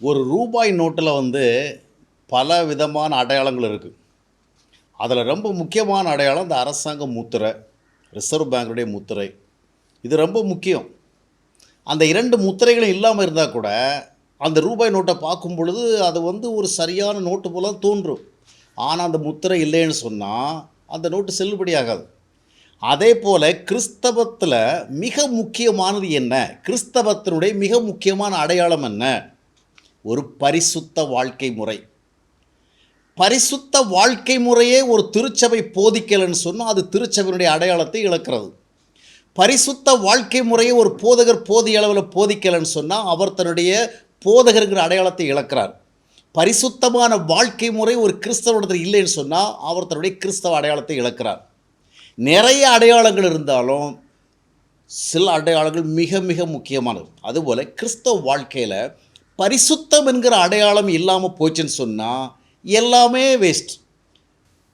ஒரு ரூபாய் நோட்டில் பல விதமான அடையாளங்கள் இருக்குது. அதில் ரொம்ப முக்கியமான அடையாளம் இந்த அரசாங்க முத்திரை, ரிசர்வ் பேங்குடைய முத்திரை. இது ரொம்ப முக்கியம். அந்த 2 முத்திரைகளும் இல்லாமல் இருந்தால் கூட அந்த ரூபாய் நோட்டை பார்க்கும் பொழுது அது ஒரு சரியான நோட்டு போல தோன்றும். ஆனால் அந்த முத்திரை இல்லைன்னு சொன்னால் அந்த நோட்டு செல்லுபடியாகாது. அதே போல் கிறிஸ்தவத்தில் மிக முக்கியமானது என்ன? கிறிஸ்தவத்தினுடைய மிக முக்கியமான அடையாளம் என்ன? ஒரு பரிசுத்த வாழ்க்கை முறை. பரிசுத்த வாழ்க்கை முறையே ஒரு திருச்சபை போதிக்கலைன்னு சொன்னால் அது திருச்சபையினுடைய அடையாளத்தை இழக்கிறது. பரிசுத்த வாழ்க்கை முறையை ஒரு போதகர் போதிய அளவில் போதிக்கலைன்னு சொன்னால் அவர் தன்னுடைய போதகருங்கிற அடையாளத்தை இழக்கிறார். பரிசுத்தமான வாழ்க்கை முறை ஒரு கிறிஸ்தவத்தில் இல்லைன்னு சொன்னால் அவர் தன்னுடைய கிறிஸ்தவ அடையாளத்தை இழக்கிறார். நிறைய அடையாளங்கள் இருந்தாலும் சில அடையாளங்கள் மிக மிக முக்கியமானது. அதுபோல் கிறிஸ்தவ வாழ்க்கையில் பரிசுத்தம் என்கிற அடையாளம் இல்லாமல் போச்சுன்னு சொன்னால் எல்லாமே வேஸ்ட்.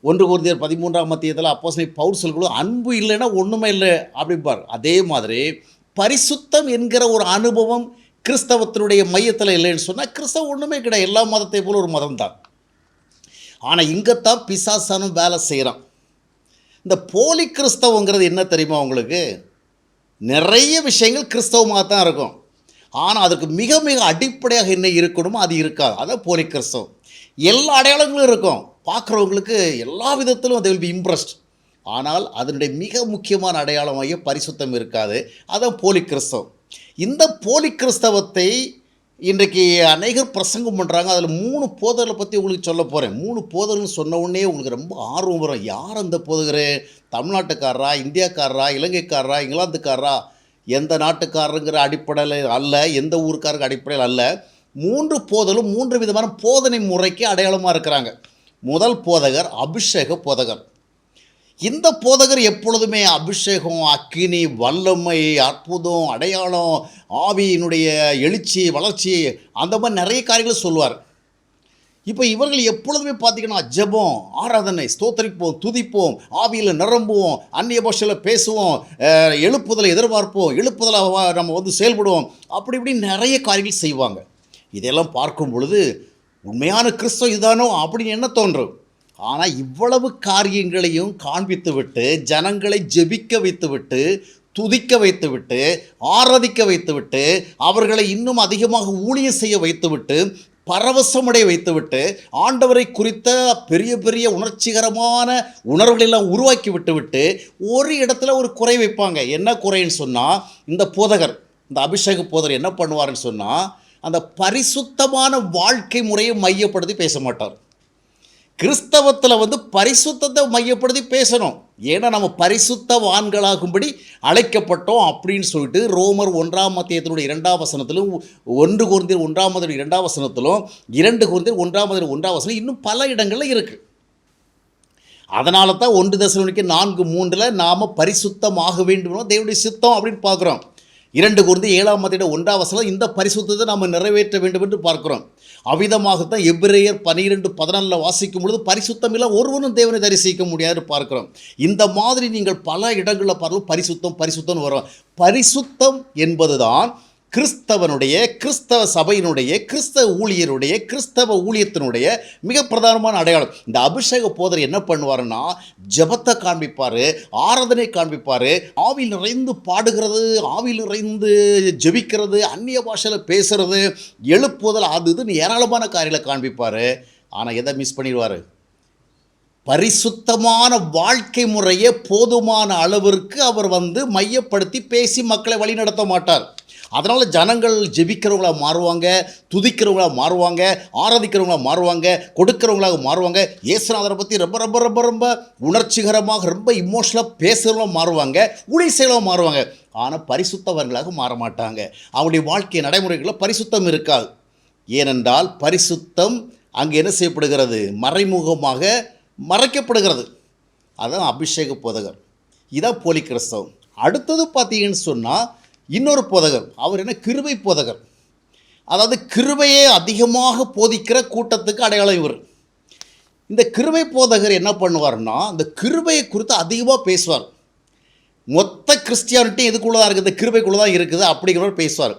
1 கொரிந்தியர் 13ஆம் அத்தியாயத்தில் அப்போஸ்தலன் பவுல் சொல்லும்போது அன்பு இல்லைன்னா ஒன்றுமே இல்லை அப்படிம்பார். அதே மாதிரி பரிசுத்தம் என்கிற ஒரு அனுபவம் கிறிஸ்தவத்தினுடைய மையத்தில் இல்லைன்னு சொன்னால் கிறிஸ்தவம் ஒன்றுமே கிடையாது. எல்லா மதத்தை போல ஒரு மதம் தான். ஆனால் இங்கேத்தான் பிசாசானும் வேலை செய்கிறான். இந்த போலி கிறிஸ்தவங்கிறது என்ன தெரியுமா உங்களுக்கு? நிறைய விஷயங்கள் கிறிஸ்தவமாக தான் இருக்கும். ஆனால் அதுக்கு மிக மிக அடிப்படையாக என்ன இருக்கணுமோ அது இருக்காது. அதான் போலி கிறிஸ்தவம். எல்லா அடையாளங்களும் இருக்கும். பார்க்குறவங்களுக்கு எல்லா விதத்திலும் they will be impressed. ஆனால் அதனுடைய மிக முக்கியமான அடையாளமாக பரிசுத்தம் இருக்காது. அதான் போலி கிறிஸ்தவம். இந்த போலி கிறிஸ்தவத்தை இன்றைக்கு அநேகர் பிரசங்கம் பண்ணுறாங்க. அதில் 3 போதகர்களை பற்றி உங்களுக்கு சொல்ல போகிறேன். 3 போதகர்னு சொன்ன உடனே உங்களுக்கு ரொம்ப ஆர்வம் வரும். யார் அந்த போதகர்? தமிழ்நாட்டுக்காரரா, இந்தியாக்காரரா, இலங்கைக்காரரா, இங்கிலாந்துக்காரரா, எந்த நாட்டுக்காரருங்கிற அடிப்படையில் அல்ல, எந்த ஊருக்காரங்க அடிப்படையில் அல்ல. 3 போதலும் 3 விதமான போதனை முறைக்கு அடையாளமாக இருக்கிறாங்க. முதல் போதகர் அபிஷேக போதகர். இந்த போதகர் எப்பொழுதுமே அபிஷேகம், அக்கினி, வல்லமை, அற்புதம், அடையாளம், ஆவியினுடைய எழுச்சி, வளர்ச்சி, அந்த மாதிரி நிறைய காரியங்களை சொல்லுவார். இப்போ இவர்கள் எப்பொழுதுமே பார்த்திங்கன்னா ஜெபம், ஆராதனை, ஸ்தோத்தரிப்போம், துதிப்போம், ஆவியில் நிரம்புவோம், அந்நிய பாஷையில் பேசுவோம், எழுப்புதலை எதிர்பார்ப்போம், எழுப்புதலை நம்ம செயல்படுவோம், அப்படி இப்படி நிறைய காரியங்கள் செய்வாங்க. இதெல்லாம் பார்க்கும் பொழுது உண்மையான கிறிஸ்தவம் இதுதானோ அப்படின்னு என்ன தோன்றும். ஆனால் இவ்வளவு காரியங்களையும் காண்பித்து விட்டு ஜனங்களை ஜெபிக்க வைத்துவிட்டு, துதிக்க வைத்துவிட்டு, ஆராதிக்க வைத்துவிட்டு, அவர்களை இன்னும் அதிகமாக ஊழியம் செய்ய வைத்துவிட்டு, பரவசமடைய வைத்துவிட்டு, ஆண்டவரை குறித்த பெரிய பெரிய உணர்ச்சிகரமான உணர்வுகளெல்லாம் உருவாக்கி விட்டுவிட்டு ஒரு இடத்துல ஒரு குறை வைப்பாங்க. என்ன குறைன்னு சொன்னால், இந்த போதகர், இந்த அபிஷேக போதகர் என்ன பண்ணுவார்னு சொன்னால் அந்த பரிசுத்தமான வாழ்க்கை முறையை மையப்படுத்தி பேச மாட்டார். கிறிஸ்தவத்தில் பரிசுத்தத்தை மையப்படுத்தி பேசணும். ஏன்னா நம்ம பரிசுத்தவான்களாகும்படி அழைக்கப்பட்டோம் அப்படின்னு சொல்லிட்டு ரோமர் 1ஆம் அத்தியாயத்தினுடைய 2ஆம் வசனத்திலும், 1 கொரிந்தியர் 1ஆம் அத்தியாயம் 2ஆம் வசனத்திலும், 2 கொரிந்தியர் 1ஆம் அத்தியாயம் 1ஆம் வசனம் இன்னும் பல இடங்களில் இருக்குது. அதனால தான் 1 தெசலோனிக்கர் 4:3 நாம் பரிசுத்தமாக வேண்டும் தேவனுடைய சித்தம் அப்படின்னு பார்க்குறோம். 2 கொரிந்தியர் 7ஆம் அத்தியாயம் 1ஆம் வசனம் இந்த பரிசுத்தத்தை நாம் நிறைவேற்ற வேண்டும் என்று பார்க்கிறோம். அவ்விதமாகத்தான் எபிரேயர் 12:14 வாசிக்கும் பொழுது பரிசுத்தம் இல்லை ஒருவனும் தேவனை தரிசிக்க முடியாது பார்க்கிறோம். இந்த மாதிரி நீங்கள் பல இடங்களில் பார்க்கலாம் பரிசுத்தம் பரிசுத்தம் வரும். பரிசுத்தம் என்பது தான் கிறிஸ்தவனுடைய, கிறிஸ்தவ சபையினுடைய, கிறிஸ்தவ ஊழியருடைய, கிறிஸ்தவ ஊழியத்தினுடைய மிக பிரதானமான அடையாளம். இந்த அபிஷேக போதர் என்ன பண்ணுவாருன்னா ஜெபத்தை காண்பிப்பார், ஆராதனை காண்பிப்பார், ஆவியில் நிறைந்து பாடுகிறது, ஆவியில் நிறைந்து ஜெபிக்கிறது, அந்நிய பாஷையில் பேசுகிறது, எழுப்புதல், அது இதுன்னு ஏராளமான காரியங்களை காண்பிப்பார். ஆனால் எதை மிஸ் பண்ணிடுவார்? பரிசுத்தமான வாழ்க்கை முறையை போதுமான அளவிற்கு அவர் மையப்படுத்தி பேசி மக்களை வழி நடத்த மாட்டார். அதனால் ஜனங்கள் ஜெபிக்கிறவங்களாக மாறுவாங்க, துதிக்கிறவங்களாக மாறுவாங்க, ஆராதிக்கிறவங்களாக மாறுவாங்க, கொடுக்கிறவங்களாக மாறுவாங்க, இயேசுநாதரை பற்றி ரொம்ப ரொம்ப ரொம்ப ரொம்ப உணர்ச்சிகரமாக ரொம்ப இமோஷனலாக பேசுகிறவங்களாக மாறுவாங்க, ஊழியம் செய்கிறவங்க மாறுவாங்க. ஆனால் பரிசுத்தவர்களாக மாற மாட்டாங்க. அவருடைய வாழ்க்கை நடைமுறைகளில் பரிசுத்தம் இருக்காது. ஏனென்றால் பரிசுத்தம் அங்கே என்ன செய்யப்படுகிறது? மறைமுகமாக மறைக்கப்படுகிறது. அதுதான் அபிஷேக போதகர். இதான் போலி கிறிஸ்தவம். அடுத்தது பார்த்தீங்கன்னு சொன்னால் இன்னொரு போதகர், அவர் என்ன கிருபை போதகர். அதாவது கிருபையே அதிகமாக போதிக்கிற கூட்டத்துக்கு அடையாளம் இவர். இந்த கிருபை போதகர் என்ன பண்ணுவார்னா இந்த கிருபையை குறித்து அதிகமாக பேசுவார். மொத்த கிறிஸ்டியானிட்டி எதுக்குள்ளே தான் இருக்குது? இந்த கிருபைக்குள்ளே தான் இருக்குது அப்படிங்கிறவர் பேசுவார்.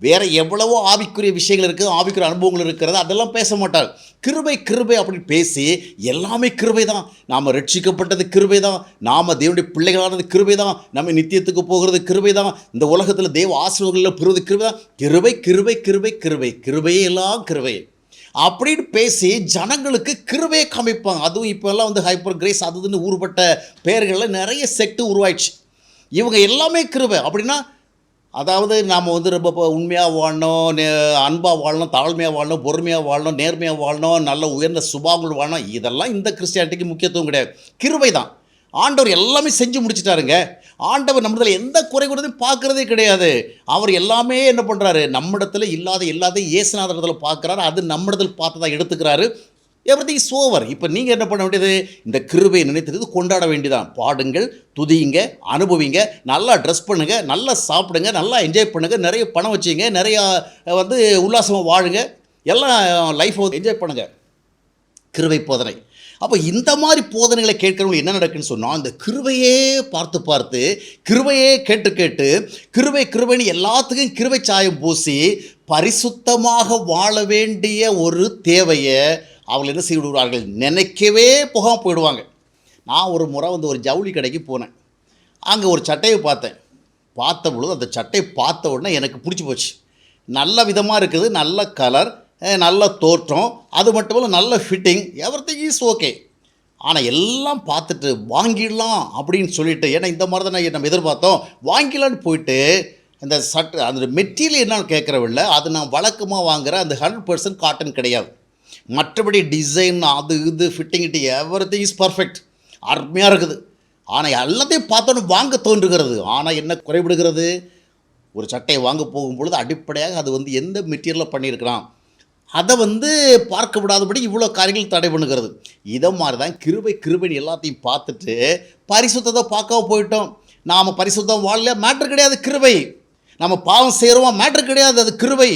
வேறு எவ்வளவோ ஆவிக்குரிய விஷயங்கள் இருக்குது, ஆவிக்குரிய அனுபவங்கள் இருக்கிறது, அதெல்லாம் பேச மாட்டார். கிருபை கிருபை அப்படின்னு பேசி எல்லாமே கிருபை தான், நாம் ரட்சிக்கப்பட்டது கிருபை தான், நாம் தேவனுடைய பிள்ளைகளானது கிருபை தான், நம்ம நித்தியத்துக்கு போகிறது கிருபை தான், இந்த உலகத்தில் தேவ ஆசீர்வாதங்களில் பெறுவது கிருபை தான், கிருபை கிருபை கிருபை கிருபை கிருபையே எல்லாம் கிருபை அப்படின்னு பேசி ஜனங்களுக்கு கிருபையை காமிப்பாங்க. அதுவும் இப்போல்லாம் வந்து ஹைப்பர் கிரேஸ் அதுன்னு ஊறுபட்ட பெயர்களில் நிறைய செக்ட் உருவாயிடுச்சு. இவங்க எல்லாமே கிருபை அப்படின்னா, அதாவது நாம் வந்து ரொம்ப உண்மையாக வாழணும், அன்பாக வாழணும், தாழ்மையாக வாழணும், பொறுமையாக வாழணும், நேர்மையாக வாழணும், நல்ல உயர்ந்த சுபாவங்கள் வாழணும், இதெல்லாம் இந்த கிறிஸ்டியானிட்டிக்கு முக்கியத்துவம் கிடையாது. கிருபை தான். ஆண்டவர் எல்லாமே செஞ்சு முடிச்சிட்டாருங்க. ஆண்டவர் நம்மளதில் எந்த குறை கூடதையும் பார்க்குறதே கிடையாது. அவர் எல்லாமே என்ன பண்ணுறாரு, நம்மிடத்தில் இல்லாத எல்லாத்தையும் இயேசுநாதரிடத்தில் பார்க்குறாரு, அது நம்மிடத்தில் பார்த்ததாக எடுத்துக்கிறாரு. Everything is over. இப்போ நீங்கள் என்ன பண்ண வேண்டியது, இந்த கிருபையை நினைத்தது கொண்டாட வேண்டியதான். பாடுங்கள், துதியுங்க, அனுபவிங்க, நல்லா ட்ரெஸ் பண்ணுங்கள், நல்லா சாப்பிடுங்க, நல்லா என்ஜாய் பண்ணுங்கள், நிறைய பணம் வச்சுங்க, நிறையா வந்து உல்லாசமாக வாழுங்க, எல்லாம் லைஃப்பை வந்து என்ஜாய் பண்ணுங்கள். கிருபை போதனை. அப்போ இந்த மாதிரி போதனைகளை கேட்குறவங்க என்ன நடக்குன்னு சொன்னால், இந்த கிருபையே பார்த்து பார்த்து, கிருபையே கேட்டு கேட்டு, கிருபை கிருபைன்னு எல்லாத்துக்கும் கிருபை சாயம் பூசி பரிசுத்தமாக வாழ வேண்டிய ஒரு தேவையை அவர்கள் என்ன செய்து விடுவார்கள், நினைக்கவே போகாமல் போயிடுவாங்க. நான் ஒரு முறை வந்து ஒரு ஜவுளி கடைக்கு போனேன். அங்கே ஒரு சட்டையை பார்த்தேன். பார்த்த பொழுது அந்த சட்டை பார்த்த உடனே எனக்கு பிடிச்சி போச்சு. நல்ல விதமாக இருக்குது, நல்ல கலர், நல்ல தோற்றம், அது மட்டும் இல்லை நல்ல ஃபிட்டிங், எவ்ரிதிங் இஸ் ஓகே. ஆனால் எல்லாம் பார்த்துட்டு வாங்கிடலாம் அப்படின்னு சொல்லிட்டு, ஏன்னா இந்த மாதிரி தான் நம்ம எதிர்பார்த்தோம், வாங்கிடலான்னு போயிட்டு அந்த சட்டை அந்த மெட்டீரியல் என்னன்னு கேட்குறவில்ல, அது நான் வழக்கமாக வாங்குகிற அந்த 100% காட்டன் கிடையாது. மற்றபடி டிசைன் அது இது ஃபிட்டிங் இட்டு எவ்ரிதிங் இஸ் பர்ஃபெக்ட், அருமையாக இருக்குது. ஆனால் எல்லாத்தையும் பார்த்தோன்னு வாங்க தோன்றுகிறது. ஆனால் என்ன குறைபடுகிறது, ஒரு சட்டையை வாங்க போகும்பொழுது அடிப்படையாக அது வந்து எந்த மெட்டீரியலில் பண்ணியிருக்கிறான் அதை வந்து பார்க்க விடாதபடி இவ்வளோ காரியங்கள் தடை பண்ணுகிறது. இதை மாதிரி தான் கிருபை கிருபைன்னு எல்லாத்தையும் பார்த்துட்டு பரிசுத்தத்தை பார்க்காம போயிட்டோம். நாம் பரிசுத்தம் வாழல, மேட்ரு கிடையாது கிருபை. நம்ம பாவம் செய்கிறோம், மேட்ரு கிடையாது, அது கிருபை.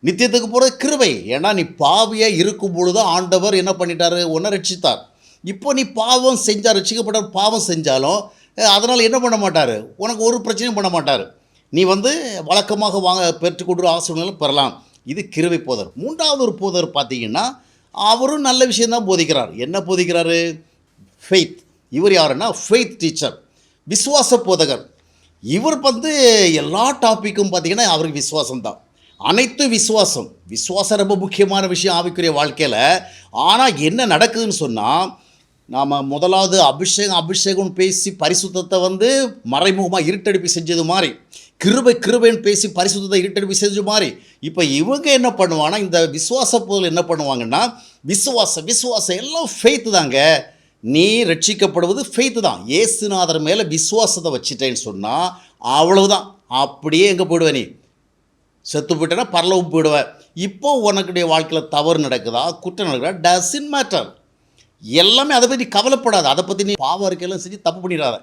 நித்தியத்துக்கு போகிறது கிருபை. ஏன்னா நீ பாவியாக இருக்கும் பொழுது ஆண்டவர் என்ன பண்ணிட்டார், உன்னை ரட்சித்தார். இப்போ நீ பாவம் செஞ்சால், ரட்சிக்கப்பட்ட பாவம் செஞ்சாலும் அதனால் என்ன பண்ண மாட்டார், உனக்கு ஒரு பிரச்சனையும் பண்ண மாட்டார். நீ வந்து வழக்கமாக பெற்றுக்கொண்டு ஆசீர்வாதங்களும் பெறலாம். இது கிருபை போதர். மூன்றாவது ஒரு போதர் பார்த்தீங்கன்னா, அவரும் நல்ல விஷயந்தான் போதிக்கிறார். என்ன போதிக்கிறாரு, ஃபெய்த். இவர் யாருன்னா ஃபெய்த் டீச்சர், விசுவாச போதகர். இவர் வந்து எல்லா டாப்பிக்கும் பார்த்தீங்கன்னா அவருக்கு விசுவாசம்தான், அனைத்து விசுவாசம். விசுவாசம் ரொம்ப முக்கியமான விஷயம் ஆவிக்குரிய வாழ்க்கையில். ஆனால் என்ன நடக்குதுன்னு சொன்னால், நாம் முதலாவது அபிஷேகம்னு பேசி பரிசுத்தத்தை வந்து மறைமுகமாக இருட்டடிப்பு செஞ்சது மாதிரி, கிருபை கிருபைன்னு பேசி பரிசுத்தத்தை இருட்டடிப்பு செஞ்ச மாதிரி, இப்போ இவங்க என்ன பண்ணுவாங்கன்னா, இந்த விசுவாச பொருள் என்ன பண்ணுவாங்கன்னா, விசுவாசம் எல்லாம் ஃபெய்த்து தாங்க. நீ ரட்சிக்கப்படுவது ஃபெய்த்து தான். இயேசுநாதர் மேலே விசுவாசத்தை வச்சுட்டேன்னு சொன்னால் அவ்வளவுதான். அப்படியே எங்கே போயிடுவேன், நீ செத்து போயிட்டேன்னா பரலோகம் போயிடுவேன். இப்போ உனக்குடைய வாழ்க்கையில் தவறு நடக்குதா, குற்றம் நடக்குதா, டசன்ட் மேட்டர். எல்லாமே அதை பற்றி கவலைப்படாது. அதை பற்றி நீ பாவம் இருக்கையெல்லாம் செஞ்சு தப்பு பண்ணிடாத.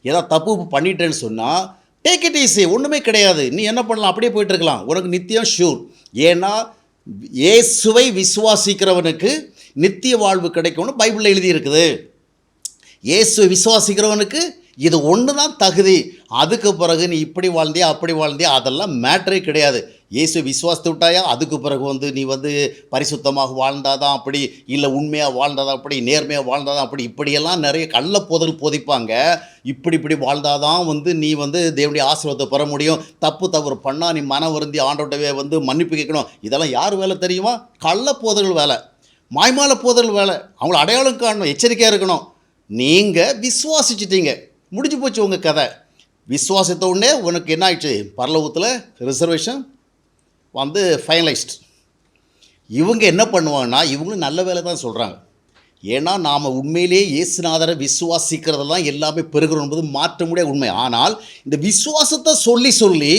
ஏதாவது தப்பு பண்ணிட்டேன்னு சொன்னால் டேக் இட் ஈஸி, ஒன்றுமே கிடையாது. நீ என்ன பண்ணலாம், அப்படியே போயிட்டுருக்கலாம், உனக்கு நித்தியம் ஷூர். ஏன்னா இயேசுவை விசுவாசிக்கிறவனுக்கு நித்திய வாழ்வு கிடைக்கும்னு பைபிளில் எழுதியிருக்குது. இயேசுவை விசுவாசிக்கிறவனுக்கு இது ஒன்று தான் தகுதி. அதுக்கு பிறகு நீ இப்படி வாழ்ந்தியா அப்படி வாழ்ந்தியா அதெல்லாம் மேட்டரே கிடையாது. இயேசு விசுவாசத்தை விட்டாயா, அதுக்கு பிறகு வந்து நீ வந்து பரிசுத்தமாக வாழ்ந்தாதான் அப்படி, இல்லை உண்மையாக வாழ்ந்தாதான் அப்படி, நேர்மையாக வாழ்ந்தாதான் அப்படி, இப்படியெல்லாம் நிறைய கள்ள போதல் போதிப்பாங்க. இப்படி வாழ்ந்தாதான் வந்து நீ வந்து தேவனுடைய ஆசீர்வாதத்தை பெற முடியும். தவறு பண்ணால் நீ மன வருந்தி ஆண்டவர்கிட்டவே வந்து மன்னிப்பு கேட்கணும். இதெல்லாம் யார் வேலை தெரியுமா, கள்ள போதல் வேலை, மாய்மால போதல் வேலை. அவங்கள அடையாளம் காணணும், எச்சரிக்கையாக இருக்கணும். நீங்கள் விசுவாசிச்சிட்டீங்க, முடிஞ்சு போச்சு உங்கள் கதை. விசுவாசத்தை உடனே உனக்கு என்ன ஆயிடுச்சு, பரலோகத்தில் ரிசர்வேஷன் வந்து ஃபைனலைஸ்ட். இவங்க என்ன பண்ணுவாங்கன்னா, இவங்களும் நல்ல வேலை தான் சொல்கிறாங்க. ஏன்னா நாம் உண்மையிலேயே இயேசுநாதரை விசுவாசிக்கிறதெல்லாம் எல்லாமே பெறுகிறோம் என்பது மாற்ற முடியாத உண்மை. ஆனால் இந்த விசுவாசத்தை சொல்லி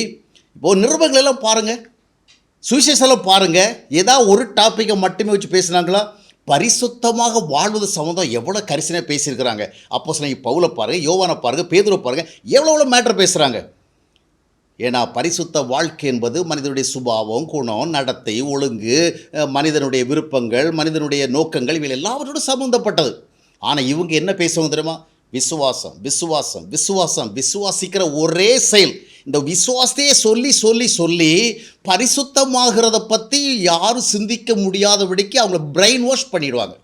இப்போது நிருபங்களெல்லாம் பாருங்கள், சுவிசேஷம் பாருங்கள், ஏதாவது ஒரு டாப்பிக்கை மட்டுமே வச்சு பேசுனாங்களா? பரிசுத்தமாக வாழ்வது சம்மந்தம் எவ்வளோ கரிசனையாக பேசியிருக்கிறாங்க. அப்போஸ்தலனாகிய பவுலை பாருங்கள், யோவானை பாருங்கள், பேதுருவை பாருங்கள், எவ்வளோ மேட்டர் பேசுகிறாங்க. ஏன்னா பரிசுத்த வாழ்க்கை என்பது மனிதனுடைய சுபாவம், குணம், நடத்தை, ஒழுங்கு, மனிதனுடைய விருப்பங்கள், மனிதனுடைய நோக்கங்கள், இவை எல்லாவற்றோடு சம்மந்தப்பட்டது. ஆனால் இவங்க என்ன பேசுவாங்க தெரியுமா, விசுவாசம். விசுவாசிக்கிற ஒரே செயல் இந்த விசுவாசத்தையே சொல்லி சொல்லி சொல்லி பரிசுத்தமாகிறத பற்றி யாரும் சிந்திக்க முடியாதபடிக்கு அவங்கள பிரெயின் வாஷ் பண்ணிடுவாங்க.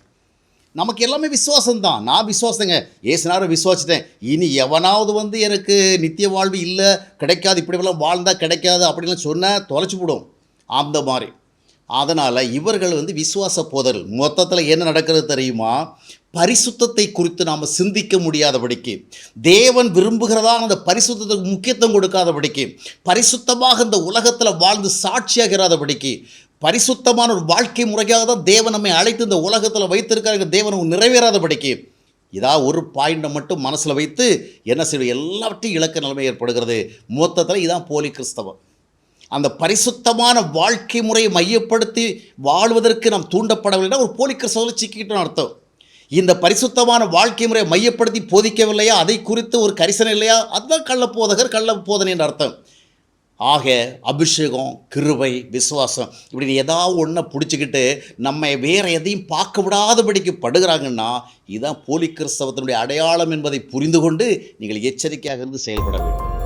நமக்கு எல்லாமே விசுவாசம்தான். நான் விசுவாசங்க ஏசுனார விசுவாசித்தேன். இனி எவனாவது வந்து எனக்கு நித்திய வாழ்வு இல்லை, கிடைக்காது, இப்படிலாம் வாழ்ந்தால் கிடைக்காது அப்படிலாம் சொன்னால் தொலைச்சி போடும் அந்த மாதிரி. அதனால் இவர்கள் வந்து விசுவாச போதல் மொத்தத்தில் என்ன நடக்கிறது தெரியுமா? பரிசுத்தத்தை குறித்து நாம் சிந்திக்க முடியாதபடிக்கு, தேவன் விரும்புகிறதான அந்த பரிசுத்தத்துக்கு முக்கியத்துவம் கொடுக்காதபடிக்கு, பரிசுத்தமாக இந்த உலகத்தில் வாழ்ந்து சாட்சியாகிறாதபடிக்கு, பரிசுத்தமான ஒரு வாழ்க்கை முறையாக தான் தேவன் நம்மை அழைத்து இந்த உலகத்தில் வைத்திருக்கிற தேவன் நிறைவேறாதபடிக்கு, ஒரு பாயிண்டை மட்டும் மனசில் வைத்து என்ன செய்வது, எல்லாவற்றையும் இழக்க நிலைமை ஏற்படுகிறது. மொத்தத்தில் இதான் போலி கிறிஸ்தவம். அந்த பரிசுத்தமான வாழ்க்கை முறையை மையப்படுத்தி வாழ்வதற்கு நாம் தூண்டப்படவில்லைன்னா ஒரு போலி கிறிஸ்தவத்தில் சிக்கிட்டோன்னு அர்த்தம். இந்த பரிசுத்தமான வாழ்க்கை முறையை மையப்படுத்தி போதிக்கவில்லையா, அதை குறித்து ஒரு கரிசனை இல்லையா, அதுதான் கள்ளப்போதகர், கள்ளப்போதனை என்ற அர்த்தம். ஆக அபிஷேகம், கிருபை, விசுவாசம் இப்படி ஏதாவது ஒன்றை பிடிச்சிக்கிட்டு நம்ம வேறு எதையும் பார்க்க விடாதபடிக்கு படுகிறாங்கன்னா இதுதான் போலி கிறிஸ்தவத்தினுடைய அடையாளம் என்பதை புரிந்து கொண்டு நீங்கள் எச்சரிக்கையாக இருந்து செயல்பட வேண்டும்.